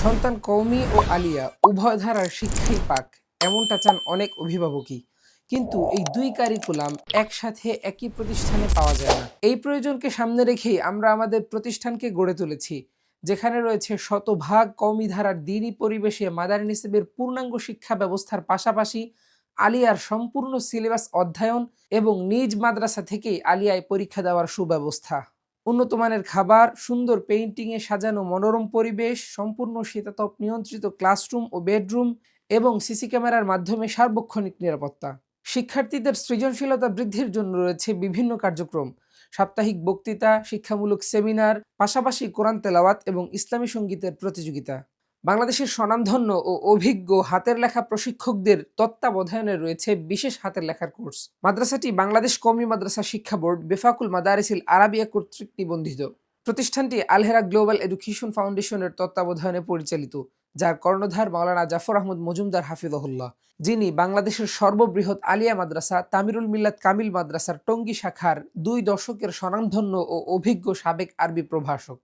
সন্তান কওমি ও আলিয়া উভয় ধারার শিক্ষাই পাক, এমনটা চান অনেক অভিভাবকই। কিন্তু এই দুই কারিকুলাম একসাথে একই প্রতিষ্ঠানে পাওয়া যায় না। এই প্রয়োজনকে সামনে রেখেই আমরা আমাদের প্রতিষ্ঠানকে গড়ে তুলেছি, যেখানে রয়েছে শতভাগ কওমি ধারার দ্বীনি পরিবেশে মাদানী নিসবের পূর্ণাঙ্গ শিক্ষা ব্যবস্থার পাশাপাশি আলিয়ার সম্পূর্ণ সিলেবাস অধ্যয়ন এবং নিজ মাদ্রাসা থেকেই আলিয়ায় পরীক্ষা দেওয়ার সুব্যবস্থা। উন্নত মানের খাবার, সুন্দর পেইন্টিংয়ে সাজানো মনোরম পরিবেশ, সম্পূর্ণ শীতাতপ নিয়ন্ত্রিত ক্লাসরুম ও বেডরুম এবং সিসি ক্যামেরার মাধ্যমে সার্বক্ষণিক নিরাপত্তা। শিক্ষার্থীদের সৃজনশীলতা বৃদ্ধির জন্য রয়েছে বিভিন্ন কার্যক্রম, সাপ্তাহিক বক্তৃতা, শিক্ষামূলক সেমিনার, পাশাপাশি কোরআন তেলাওয়াত এবং ইসলামী সঙ্গীতের প্রতিযোগিতা। বাংলাদেশের স্বনামধন্য ও অভিজ্ঞ হাতের লেখা প্রশিক্ষকদের তত্ত্বাবধানে রয়েছে বিশেষ হাতের লেখার কোর্স। মাদ্রাসাটি বাংলাদেশ কওমি মাদ্রাসা শিক্ষা বোর্ড বেফাকুল মাদারিসিল আরাবিয়া কর্তৃক নিবন্ধিত। প্রতিষ্ঠানটি আলহেরা গ্লোবাল এডুকেশন ফাউন্ডেশনের তত্ত্বাবধানে পরিচালিত, যার কর্ণধার মাওলানা জাফর আহমদ মজুমদার হাফিজাহুল্লাহ, যিনি বাংলাদেশের সর্ববৃহৎ আলিয়া মাদ্রাসা তামিরুল মিল্লাত কামিল মাদ্রাসার টঙ্গী শাখার 2 দশকের স্বনামধন্য ও অভিজ্ঞ সাবেক আরবি প্রভাষক।